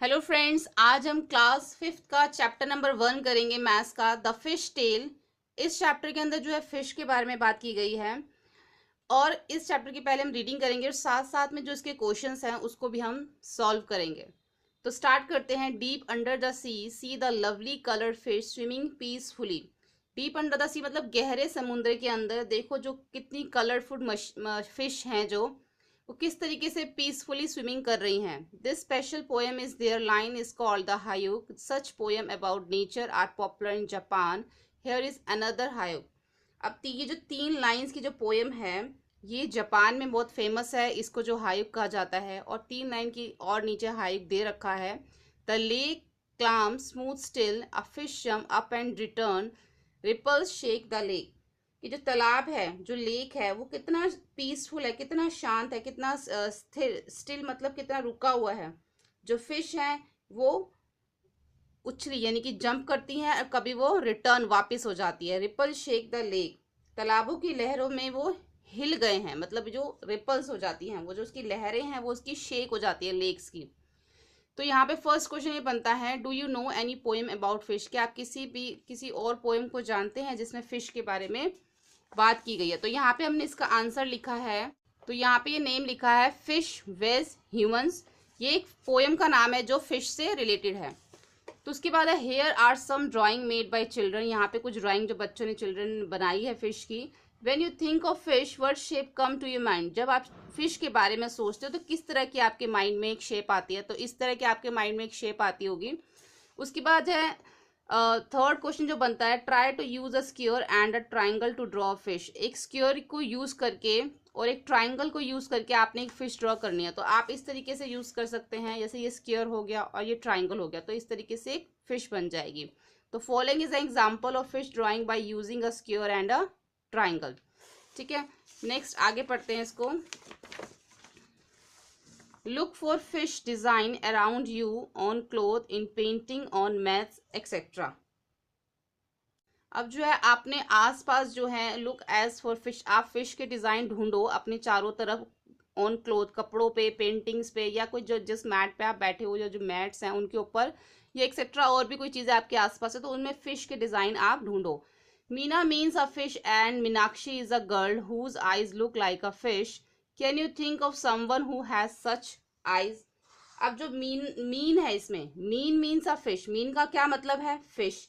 Hello friends, आज हम class fifth का चैप्टर नंबर 1 करेंगे मैथ्स का, द फिश टेल। इस चैप्टर के अंदर जो है फिश के बारे में बात की गई है और इस चैप्टर की पहले हम रीडिंग करेंगे और साथ साथ में जो इसके क्वेश्चंस हैं उसको भी हम सॉल्व करेंगे। तो स्टार्ट करते हैं। Deep under the C the lovely coloured fish swimming peacefully. Deep under the sea मतलब गहरे समुद्र के अंदर देखो जो कितनी कलरफुल फिश हैं, जो वो किस तरीके से पीसफुली स्विमिंग कर रही हैं। This special poem is there line is called the haiku. Such poem about nature are popular in Japan. Here is another haiku. अब ये जो 3 लाइंस की जो पोएम है ये जापान में बहुत फेमस है, इसको जो हायुक कहा जाता है। और 3 लाइन की और नीचे हायुक दे रखा है। The lake calm smooth still a fish jump up and return ripples shake the lake. ये जो तालाब है, जो लेक है, वो कितना पीसफुल है, कितना शांत है, कितना स्थिर, स्टिल मतलब कितना रुका हुआ है। जो फिश है वो उछली यानी कि जंप करती हैं और कभी वो रिटर्न वापस हो जाती है। रिपल शेक द लेक, तालाबों की लहरों में वो हिल गए हैं, मतलब जो रिपल्स हो जाती हैं, वो जो उसकी लहरें हैं वो उसकी शेक हो जाती है लेक्स की। तो यहाँ पे फर्स्ट क्वेश्चन ये बनता है, do you no any poem about fish? क्या आप किसी और पोएम को जानते हैं जिसमें फिश के बारे में बात की गई है? तो यहाँ पे हमने इसका आंसर लिखा है। तो यहाँ पे ये नेम लिखा है फिश वेज ह्यूमंस। ये एक पोएम का नाम है जो फिश से रिलेटेड है। तो उसके बाद है here are some drawing made by children. यहाँ पे कुछ ड्राइंग जो बच्चों ने चिल्ड्रन बनाई है फिश की। When you think of fish what shape come to your mind? जब आप फिश के बारे में सोचते हो तो किस तरह की आपके माइंड में एक शेप आती है? तो इस तरह की आपके माइंड में एक शेप आती होगी। उसके बाद है थर्ड क्वेश्चन जो बनता है, try to use a square and a triangle to draw fish. एक स्क्योर को यूज करके और एक ट्राइंगल को यूज करके आपने एक फिश ड्रॉ करनी है। तो आप इस तरीके से यूज कर सकते हैं, जैसे ये स्क्योर हो गया और ये ट्राइंगल हो गया, तो इस तरीके से एक फिश बन जाएगी। तो following is an example of fish drawing by using a square and a triangle. ठीक है, नेक्स्ट आगे पढ़ते हैं इसको। Look for fish design around you on cloth, in painting, on maths etcetera. अब जो है आपने आसपास जो है लुक एज फॉर फिश, आप फिश के डिजाइन ढूंढो अपने चारों तरफ, ऑन क्लोथ कपड़ों पे, पेंटिंग्स पे, या कोई जो जिस मैट पे आप बैठे हो या जो मैट्स हैं उनके ऊपर, या एक्सेट्रा और भी कोई चीजें आपके आसपास है तो उनमें फिश के डिजाइन आप ढूंढो। Meena means a fish and Meenakshi is a girl whose eyes look like a fish. Can you think of someone who has such eyes? अब जो मीन है, इसमें मीन मीन्स अ फिश, मीन का क्या मतलब है? फिश।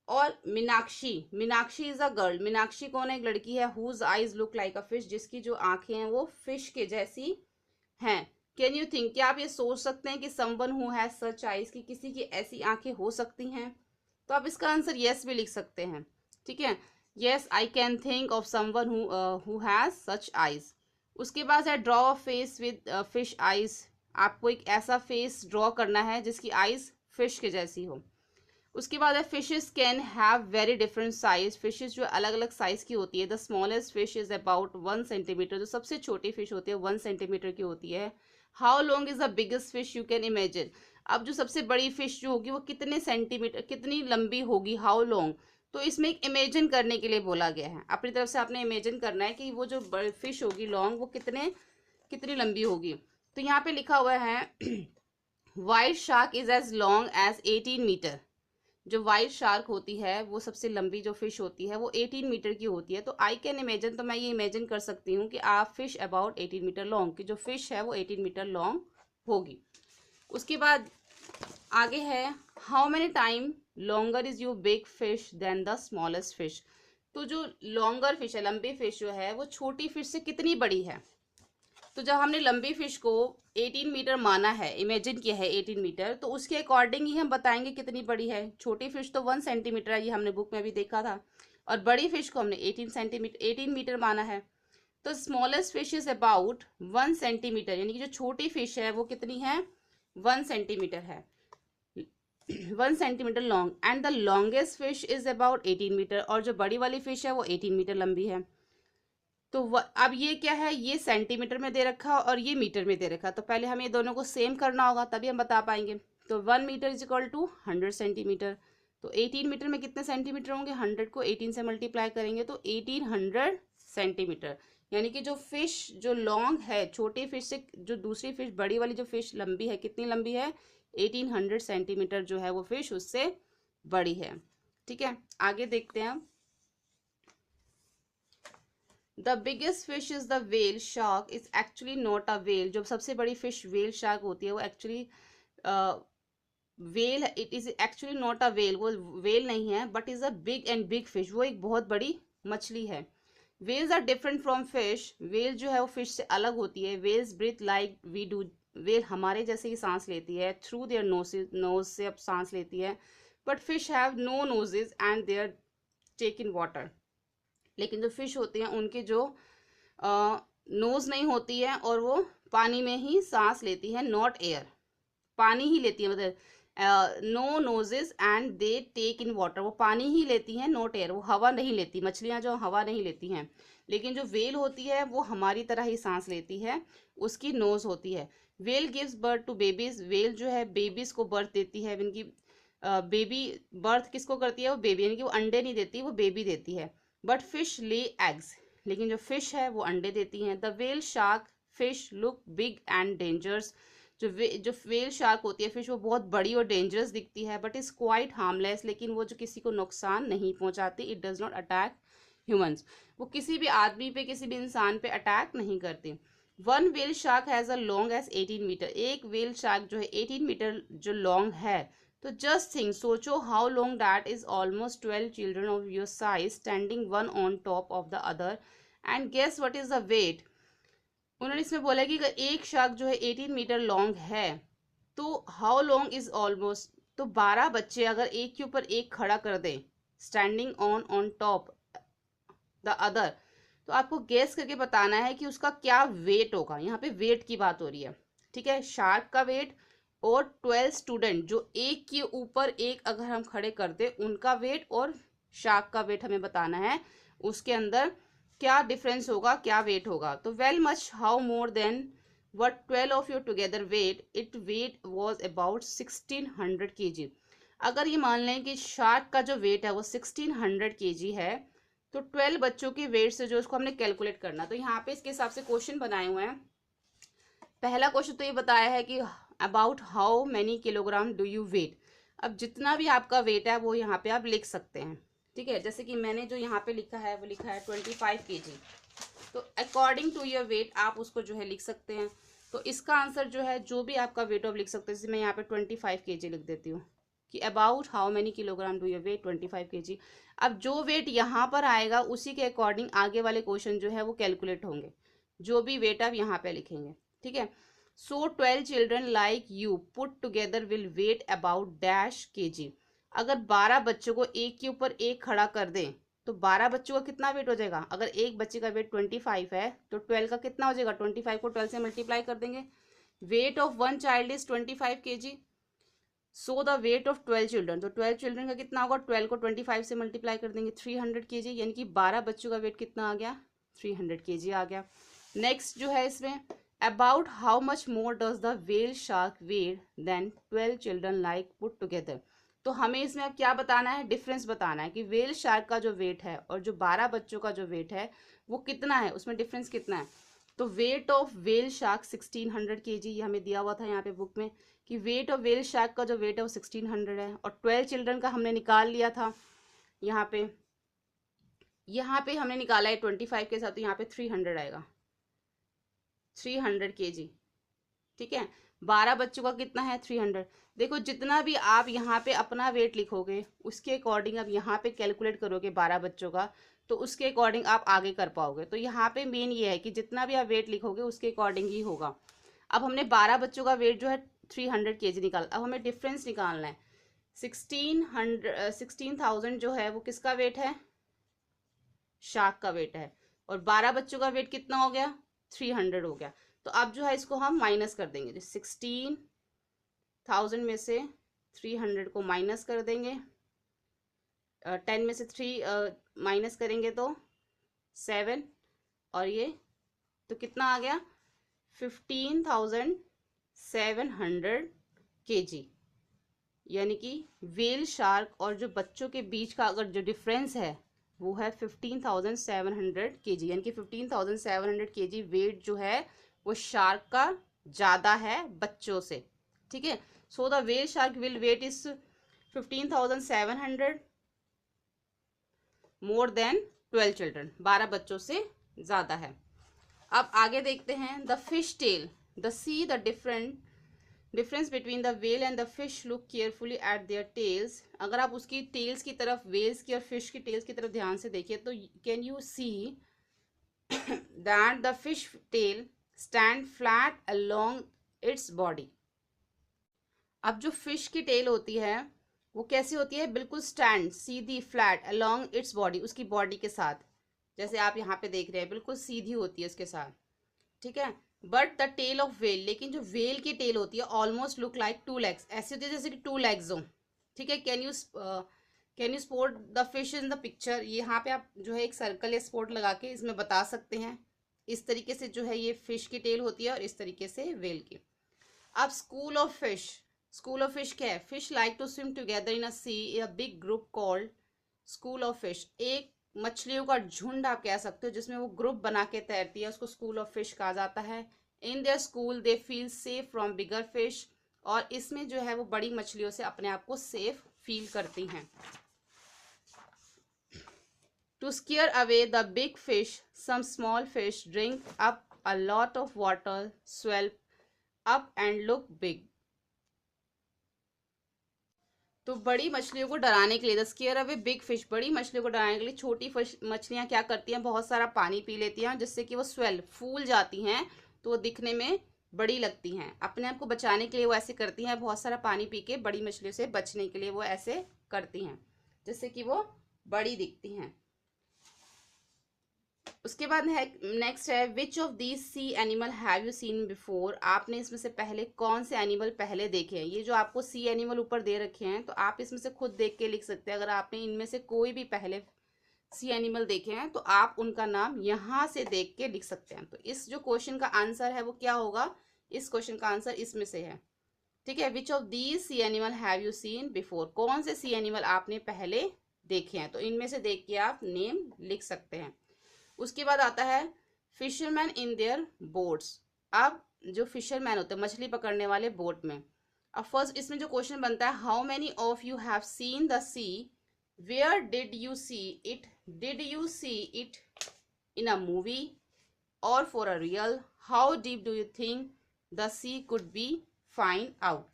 और Meenakshi, Meenakshi is a girl, Meenakshi कौन है? एक लड़की है। Whose eyes look like a fish, जिसकी जो आंखें हैं वो फिश के जैसी हैं। कैन यू थिंक, क्या आप ये सोच सकते हैं कि someone who has such eyes, की किसी की ऐसी आंखें हो सकती हैं? तो आप इसका आंसर यस भी लिख सकते हैं। ठीक है, yes I can think of someone who has such eyes. उसके बाद है draw a face with fish eyes. आपको एक ऐसा फेस ड्रॉ करना है जिसकी आईज फिश के जैसी हो। उसके बाद है fishes can have very different size. Fishes जो अलग अलग साइज की होती है। The smallest fish is about 1 centimetre, जो सबसे छोटी फिश होती है 1 सेंटीमीटर की होती है। How long is the biggest fish you can imagine? अब जो सबसे बड़ी फिश जो होगी वो कितने सेंटीमीटर, कितनी लंबी होगी? How long. तो इसमें एक इमेजिन करने के लिए बोला गया है, अपनी तरफ से आपने इमेजिन करना है कि वो जो फिश होगी लॉन्ग, वो कितनी लंबी होगी। तो यहाँ पे लिखा हुआ है white shark is as long as 18 metre. जो वाइट शार्क होती है वो सबसे लंबी जो फिश होती है वो 18 मीटर की होती है। तो आई कैन इमेजिन, तो मैं ये इमेजिन कर सकती हूँ कि आप फिश अबाउट 18 मीटर लॉन्ग, की जो फिश है वो 18 मीटर लॉन्ग होगी। उसके बाद आगे है how many time longer is your big fish than the smallest fish. तो जो लॉन्गर फिश है, लंबी फिश जो है वो छोटी फिश से कितनी बड़ी है? तो जब हमने लंबी फिश को 18 मीटर माना है, इमेजिन किया है 18 मीटर, तो उसके अकॉर्डिंग ही हम बताएंगे कितनी बड़ी है। छोटी फिश तो 1 सेंटीमीटर है, ये हमने बुक में भी देखा था, और बड़ी फिश को हमने 18 मीटर माना है। तो smallest fish is about 1 centimetre, यानी कि जो छोटी फिश है वो कितनी है? 1 सेंटीमीटर है, 1 centimetre long. And the longest fish is about 18 metre, और जो बड़ी वाली फिश है वो 18 मीटर लंबी है। तो अब ये क्या है? ये सेंटीमीटर में दे रखा और ये मीटर में दे रखा, तो पहले हमें ये दोनों को सेम करना होगा तभी हम बता पाएंगे। तो 1 metre is equal to 100 centimetre. तो 18 मीटर में कितने सेंटीमीटर होंगे? 100 को 18 से मल्टीप्लाई करेंगे तो 1800 सेंटीमीटर। यानी कि जो फिश जो लॉन्ग है, छोटी फिश से जो दूसरी फिश बड़ी वाली जो फिश लंबी है, कितनी लंबी है? 1800 सेंटीमीटर जो है वो फिश उससे बड़ी है। ठीक है, आगे देखते हैं हम। The biggest fish is the whale shark is actually not a whale. जो सबसे बड़ी फिश वेल शार्क होती है वो actually whale, it is actually not a whale, वो वेल नहीं है, but is a big and big fish, वो एक बहुत बड़ी मछली है। Whales are different from fish. Whale जो है वो फिश से अलग होती है। Whales breathe like we do. Well हमारे जैसे ही सांस लेती है, थ्रू देयर नोज से अब सांस लेती है, but fish have no noses and they are take in water. लेकिन जो फिश होते हैं उनके जो नोज नहीं होती है और वो पानी में ही सांस लेती है, नॉट एयर, पानी ही लेती है, मतलब no noses and they take in water, वो पानी ही लेती हैं, नॉट एयर, वो हवा नहीं लेती। मछलियां जो हवा नहीं लेती हैं, लेकिन जो वेल होती है वो हमारी तरह ही सांस लेती है, उसकी नोज होती है। Whale gives birth to babies. Whale जो है बेबीज को बर्थ देती है। इनकी बेबी बर्थ किसको करती है? वो बेबी, यानी कि वो अंडे नहीं देती, वो बेबी देती है। बट फिश ले एग्स, लेकिन जो फिश है वो अंडे देती हैं। The whale shark fish look big and dangerous. जो वेल शार्क होती है फिश, वो बहुत बड़ी और डेंजरस दिखती है, बट इज क्वाइट हार्मलेस, लेकिन वो जो किसी को नुकसान नहीं पहुंचाती। It does not attack humans, वो किसी भी आदमी पे, किसी भी इंसान पे अटैक नहीं करती। One whale shark has a long as 18 metre. एक वेल शार्क जो है 18 मीटर जो लॉन्ग है। तो जस्ट थिंक, सोचो how long that is, almost 12 children of your size standing one on top of the other, and guess what is the weight. उन्होंने इसमें बोला कि अगर एक शार्क जो है 18 मीटर लॉन्ग है, तो हाउ लॉन्ग इज ऑलमोस्ट, तो 12 बच्चे अगर एक के ऊपर एक खड़ा कर दें, standing on top the other, तो आपको गेस करके बताना है कि उसका क्या वेट होगा। यहाँ पे वेट की बात हो रही है, ठीक है, शार्क का वेट और 12 स्टूडेंट जो एक के ऊपर एक अगर हम खड़े कर दे उनका वेट, और शार्क का वेट हमें बताना है, उसके अंदर क्या डिफरेंस होगा, क्या वेट होगा। तो well much how more than what 12 of you together weight, it weight was about 1600 kg। अगर ये मान लें कि शार्क का जो वेट है वो 1600 kg है, तो 12 बच्चों के वेट से जो उसको हमने कैलकुलेट करना, तो यहाँ पे इसके हिसाब से क्वेश्चन बनाए हुए हैं। पहला क्वेश्चन तो ये बताया है कि about how many kilogram do you weigh. अब जितना भी आपका वेट है वो यहाँ पे आप लिख सकते हैं, ठीक है। जैसे कि मैंने जो यहाँ पे लिखा है वो लिखा है 25 kg, तो अकॉर्डिंग टू योर वेट आप उसको जो है लिख सकते हैं। तो इसका आंसर जो है, जो भी आपका वेट आप लिख सकते हैं, जैसे मैं यहाँ पे 25 kg लिख देती हूँ कि about how many kilogram do your weight 25 kg। अब जो वेट यहाँ पर आएगा उसी के अकॉर्डिंग आगे वाले क्वेश्चन जो है वो कैलकुलेट होंगे, जो भी वेट आप यहाँ पे लिखेंगे, ठीक है। So 12 children like you put together will weigh about dash kg। अगर 12 बच्चों को एक के ऊपर एक खड़ा कर दें तो 12 बच्चों का कितना वेट हो जाएगा। अगर एक बच्चे का वेट 25 है तो 12 का कितना हो जाएगा, 25 को 12 से मल्टीप्लाई कर देंगे। Weight of one child is 25 kg, so the weight of 12 children, तो 12 चिल्ड्रन का कितना होगा, 12 को 25 से मल्टीप्लाई कर देंगे, 300 kg, यानी कि 12 बच्चों का वेट कितना आ गया, 300 kg आ गया। नेक्स्ट जो है इसमें, about how much more does the whale shark weigh than 12 children like put together. तो हमें इसमें अब क्या बताना है, डिफरेंस बताना है कि वेल शार्क का जो वेट है और जो 12 बच्चों का जो वेट है वो कितना है, उसमें डिफरेंस कितना है। तो weight of whale shark 1600 kg, ये हमें दिया हुआ था यहाँ पे बुक में कि वेट ऑफ वेल शार्क का जो वेट है वो 1600 है, और 12 चिल्ड्रन का हमने निकाल लिया था। यहाँ पे हमने निकाला है 25 के साथ, तो यहाँ पे 300 आएगा, 300 kg, ठीक है। 12 बच्चों का कितना है, 300। देखो जितना भी आप यहाँ पे अपना वेट लिखोगे उसके अकॉर्डिंग अब यहाँ पे कैलकुलेट करोगे 12 बच्चों का, तो उसके अकॉर्डिंग आप आगे कर पाओगे। तो यहाँ पे मेन ये है कि जितना भी आप वेट लिखोगे उसके अकॉर्डिंग ही होगा। अब हमने 12 बच्चों का वेट जो है 300 kg निकाला, अब हमें डिफरेंस निकालना है। 16,000 जो है वो किसका वेट है, शार्क का वेट है, और 12 बच्चों का वेट कितना हो गया, 300 हो गया। तो अब जो है इसको हम माइनस कर देंगे, 16,000 में से 300 को माइनस कर देंगे, 10 में से 3 माइनस करेंगे तो 7, और ये तो कितना आ गया, 15,700 kg। यानी कि वेल शार्क और जो बच्चों के बीच का अगर जो डिफरेंस है वो है 15,700 kg, यानी कि 15,700 kg वेट जो है वो शार्क का ज़्यादा है बच्चों से, ठीक है। So the whale shark will weigh is 15,700 more than 12 children, 12 बच्चों से ज़्यादा है। अब आगे देखते हैं the fish tail, the C the difference between the whale and the fish, look carefully at their tails. अगर आप उसकी टेल्स की तरफ, वेल्स की और फिश की टेल्स की तरफ ध्यान से देखिए तो can you see that the fish tell stand flat along its body. अब जो फिश की टेल होती है वो कैसी होती है, बिल्कुल स्टैंड, सीधी, फ्लैट अलोंग इट्स बॉडी, उसकी बॉडी के साथ, जैसे आप यहाँ पे देख रहे हैं बिल्कुल सीधी होती है उसके साथ, ठीक है। But the tail of whale, लेकिन जो वेल की टेल होती है ऑलमोस्ट लुक लाइक 2 legs, ऐसी होती है जैसे कि 2 legs हो, ठीक है। Can you spot the fish in the picture, यहाँ पे आप जो है एक सर्कल या स्पॉट लगा के इसमें बता सकते हैं। इस तरीके से जो है ये फिश की टेल होती है और इस तरीके से वेल की। अब school of fish, school of fish क्या है, fish like to swim together in a sea, a big group called school of fish. एक मछलियों का झुंड आप कह सकते हो जिसमें वो ग्रुप बना के तैरती है, उसको स्कूल ऑफ फिश कहा जाता है। In their school they feel safe from bigger fish, और इसमें जो है वो बड़ी मछलियों से अपने आप को सेफ फील करती हैं। To scare away the big fish, some small fish drink up a lot of water, swell up and look big. तो बड़ी मछलियों को डराने के लिए, the scare away big fish, बड़ी मछलियों को डराने के लिए छोटी मछलियां क्या करती हैं, बहुत सारा पानी पी लेती हैं जिससे कि वो स्वेल, फूल जाती हैं, तो वो दिखने में बड़ी लगती हैं। अपने आप को बचाने के लिए वो ऐसे करती हैं, बहुत सारा पानी पी के बड़ी मछलियों से बचने के लिए वो ऐसे करती हैं जिससे कि वो बड़ी दिखती हैं। उसके बाद है नेक्स्ट है which of these sea animal have you seen before, आपने इसमें से पहले कौन से एनिमल पहले देखे हैं। ये जो आपको सी एनिमल ऊपर दे रखे हैं तो आप इसमें से खुद देख के लिख सकते हैं। अगर आपने इनमें से कोई भी पहले सी एनिमल देखे हैं तो आप उनका नाम यहाँ से देख के लिख सकते हैं। तो इस जो क्वेश्चन का आंसर है वो क्या होगा, इस क्वेश्चन का आंसर इसमें से है, ठीक है। Which of these sea animal have you seen before, कौन से सी एनिमल आपने पहले देखे हैं, तो इनमें से देख के आप नेम लिख सकते हैं। उसके बाद आता है फिशरमैन इन देयर बोट्स। अब जो फिशरमैन होते हैं, मछली पकड़ने वाले बोट में, अब फर्स्ट इसमें जो क्वेश्चन बनता है, how many of you have seen the sea, where did you see it, did you see it in a movie और for a real, how deep do you think the sea could be, find out.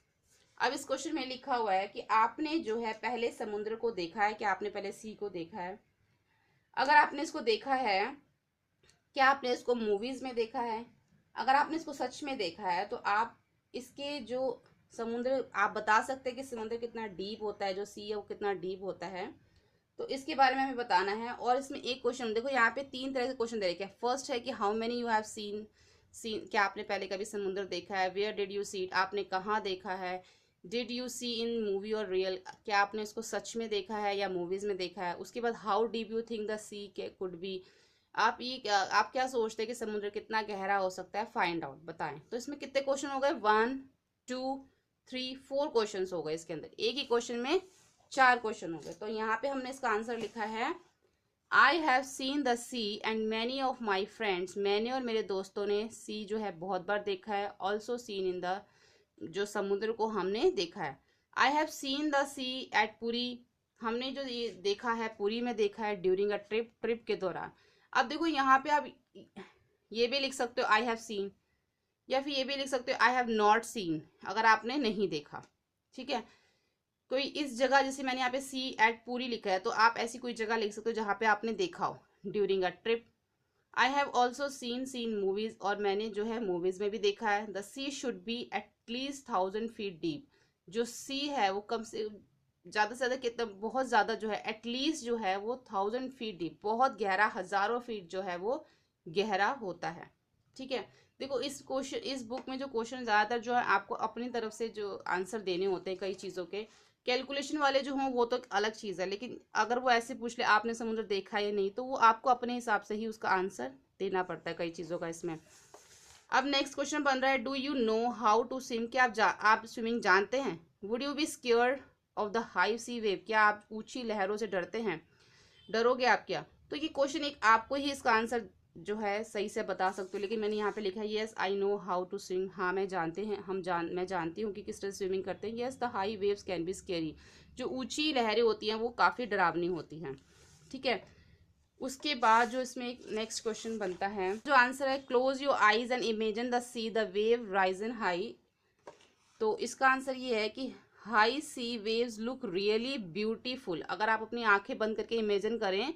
अब इस question में लिखा हुआ है कि आपने जो है पहले समुद्र को देखा है, कि आपने पहले सी को देखा है। अगर आपने इसको देखा है, क्या आपने इसको मूवीज में देखा है, अगर आपने इसको सच में देखा है तो आप इसके जो समुद्र, आप बता सकते हैं कि समुद्र कितना डीप होता है, जो सी है वो कितना डीप होता है, तो इसके बारे में हमें बताना है। और इसमें एक क्वेश्चन देखो, यहाँ पे 3 तरह के क्वेश्चन दे रखे हैं। फर्स्ट है कि how many you have seen, क्या आपने पहले कभी समुद्र देखा है। Where did you see it, आपने कहाँ देखा है। Did you see in movie और रियल, क्या आपने इसको सच में देखा है या मूवीज में देखा है। उसके बाद how deep you think the sea could be, आप क्या सोचते हैं कि समुद्र कितना गहरा हो सकता है, फाइंड आउट, बताएं। तो इसमें कितने क्वेश्चन हो गए, 1 2 3 4 क्वेश्चन हो गए इसके अंदर, एक ही क्वेश्चन में 4 क्वेश्चन हो गए। तो यहाँ पे हमने इसका आंसर लिखा है I have seen the sea and many of my friends, मैंने और मेरे दोस्तों ने सी जो है बहुत बार देखा है, ऑल्सो सीन इन द, जो समुद्र को हमने देखा है। I have seen the sea at Puri, हमने जो ये देखा है पुरी में देखा है, ड्यूरिंग अ ट्रिप के दौरान। अब देखो यहाँ पे आप ये भी लिख सकते हो आई हैव सीन, या फिर ये भी लिख सकते हो आई हैव नॉट सीन, अगर आपने नहीं देखा, ठीक है। कोई इस जगह, जैसे मैंने यहाँ पे सी एट पूरी लिखा है, तो आप ऐसी कोई जगह लिख सकते हो जहाँ पे आपने देखा हो, during a trip. I have also seen movies, और मैंने जो है मूवीज में भी देखा है। The sea should be at least 1000 feet deep, जो सी है वो कम से ज़्यादा कितना, बहुत ज़्यादा जो है, एटलीस्ट जो है वो 1000 फीट डीप, बहुत गहरा, हज़ारों फीट जो है वो गहरा होता है, ठीक है। देखो इस बुक में जो क्वेश्चन ज़्यादातर जो है आपको अपनी तरफ से जो आंसर देने होते हैं कई चीज़ों के, कैलकुलेशन वाले जो हों वो तो अलग चीज़ है, लेकिन अगर वो ऐसे पूछ ले आपने समुद्र देखा या नहीं, तो वो आपको अपने हिसाब से ही उसका आंसर देना पड़ता है कई चीज़ों का इसमें। अब नेक्स्ट क्वेश्चन बन रहा है, do you know how to swim, क्या आप स्विमिंग जानते हैं। Would you be scared of the high sea wave, क्या आप ऊंची लहरों से डरते हैं, डरोगे आप क्या। तो ये क्वेश्चन एक आपको ही इसका आंसर जो है सही से बता सकते हो, लेकिन मैंने यहाँ पे लिखा है yes I know how to swim. हाँ मैं जानती हूँ कि किस तरह स्विमिंग करते हैं। Yes the high waves can be scary, जो ऊंची लहरें होती हैं वो काफ़ी डरावनी होती हैं। ठीक है, उसके बाद जो इसमें एक नेक्स्ट क्वेश्चन बनता है, जो आंसर है close your eyes and imagine the see the wave rise in high. तो इसका आंसर ये है कि हाई सी वेव्स लुक रियली ब्यूटीफुल। अगर आप अपनी आंखें बंद करके इमेजिन करें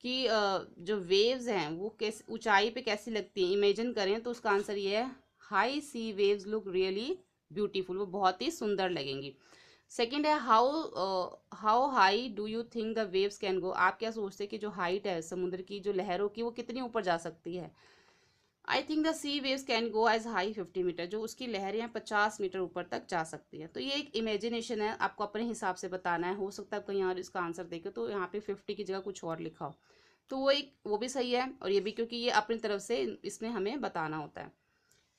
कि जो वेव्स हैं वो कैसे ऊंचाई पे कैसी लगती हैं, इमेजिन करें, तो उसका आंसर ये है हाई सी वेव्स लुक रियली ब्यूटीफुल, वो बहुत ही सुंदर लगेंगी। सेकंड है how high do you think the waves can गो। आप क्या सोचते हैं कि जो हाइट है समुद्र की, जो लहरों की, वो कितनी ऊपर जा सकती है। I think the sea waves can go as high 50 metre, जो उसकी लहरें हैं 50 मीटर ऊपर तक जा सकती है। तो ये एक इमेजिनेशन है, आपको अपने हिसाब से बताना है। हो सकता है कहीं और इसका आंसर देखे तो यहाँ पे 50 की जगह कुछ और लिखा हो, तो वो भी सही है, और ये भी, क्योंकि ये अपनी तरफ से इसमें हमें बताना होता है।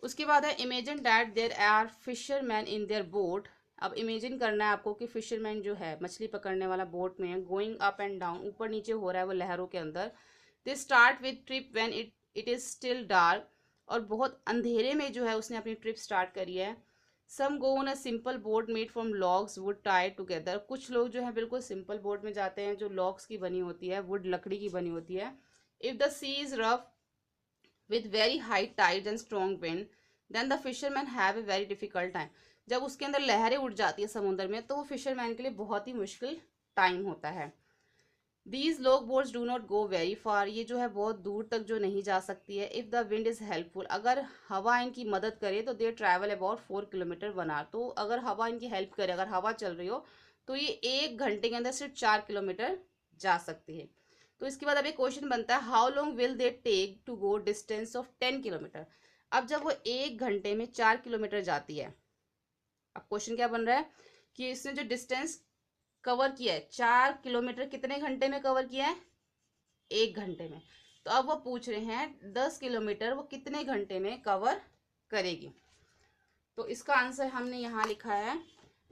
उसके बाद है imagine that there are fisherman in their boat. अब इमेजिन करना है आपको कि फिशरमैन जो है मछली पकड़ने वाला बोट में है, गोइंग अप एंड डाउन, ऊपर नीचे हो रहा है वो लहरों के अंदर। They start with trip when it is still dark, और बहुत अंधेरे में जो है उसने अपनी ट्रिप स्टार्ट करी है। Some go on a simple boat made from logs wood tied together. कुछ लोग जो है बिल्कुल सिंपल बोट में जाते हैं जो लॉग्स की बनी होती है, वुड लकड़ी की बनी होती है। If the sea is rough with very high tides and strong wind, then the fishermen have a very difficult time। जब उसके अंदर लहरें उठ जाती है समुद्र में, तो वो फिशरमैन के लिए बहुत ही मुश्किल टाइम होता है। These log boats do not go very far, ये जो है बहुत दूर तक जो नहीं जा सकती है। If the wind is helpful, अगर हवा इनकी मदद करे तो they travel about 4 kilometre 1 hour। तो अगर हवा इनकी हेल्प करे, अगर हवा चल रही हो, तो ये 1 घंटे के अंदर सिर्फ 4 किलोमीटर जा सकती है। तो इसके बाद अब एक क्वेश्चन बनता है how long will they take to go distance of 10 kilometre. अब जब वो 1 घंटे में 4 किलोमीटर जाती है, अब क्वेश्चन क्या बन रहा है कि इसने जो डिस्टेंस कवर किया है 4 किलोमीटर, कितने घंटे में कवर किया है, 1 घंटे में। तो अब वो पूछ रहे हैं 10 किलोमीटर वो कितने घंटे में कवर करेगी। तो इसका आंसर हमने यहाँ लिखा है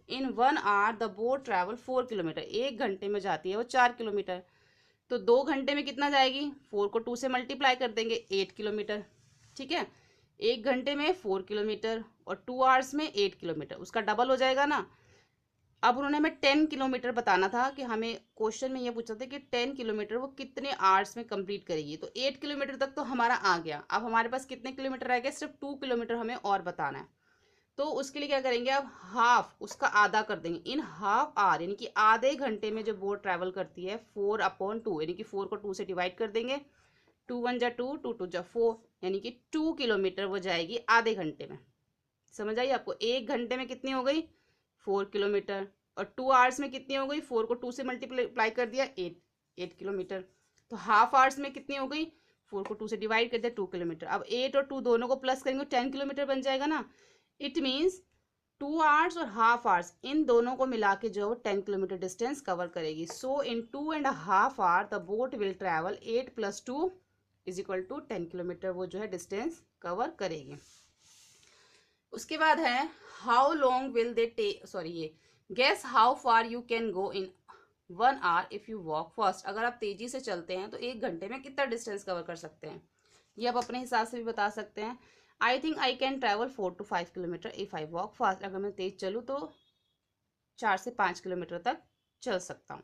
in 1 hour the boat travel 4 kilometre. 1 घंटे में जाती है वो 4 किलोमीटर, तो 2 घंटे में कितना जाएगी, 4 को 2 से मल्टीप्लाई कर देंगे, 8 किलोमीटर। ठीक है, 1 घंटे में 4 किलोमीटर और 2 आवर्स में 8 किलोमीटर, उसका डबल हो जाएगा ना। अब उन्होंने हमें 10 किलोमीटर बताना था, कि हमें क्वेश्चन में ये पूछा था कि 10 किलोमीटर वो कितने आवर्स में कंप्लीट करेगी। तो 8 किलोमीटर तक तो हमारा आ गया। अब हमारे पास कितने किलोमीटर रह गए, सिर्फ 2 किलोमीटर हमें और बताना है। तो उसके लिए क्या करेंगे, अब हाफ, उसका आधा कर देंगे। इन हाफ आवर यानी कि आधे घंटे में जो बोट ट्रैवल करती है 4/2, यानी कि 4 को 2 से डिवाइड कर देंगे। 2 1 जा 2, 2 2 जा 4, यानी कि 2 किलोमीटर वो जाएगी आधे घंटे में। समझ आई आपको, 1 घंटे में कितनी हो गई, 4 किलोमीटर, और 2 आवर्स में कितनी हो गई, 4 को 2 से मल्टीप्लाई कर दिया, 8 किलोमीटर। तो हाफ आवर्स में कितनी हो गई, 4 को 2 से डिवाइड कर दिया, 2 किलोमीटर। अब 8 और 2 दोनों को प्लस करेंगे 10 किलोमीटर बन जाएगा ना। इट मीन्स 2 आवर्स और हाफ आवर्स, इन दोनों को मिला के जो 10 किलोमीटर डिस्टेंस कवर करेगी। So in 2.5 hour the boat will travel 8 + 2 = 10 kilometre, वो जो है डिस्टेंस कवर करेगी। उसके बाद है how long will they take, ये guess how far you can go in 1 hour if you walk fast. अगर आप तेजी से चलते हैं तो 1 घंटे में कितना डिस्टेंस कवर कर सकते हैं, ये आप अपने हिसाब से भी बता सकते हैं। I think I can travel 4 to 5 kilometre if I walk fast. अगर मैं तेज चलूँ तो 4 से 5 किलोमीटर तक चल सकता हूँ।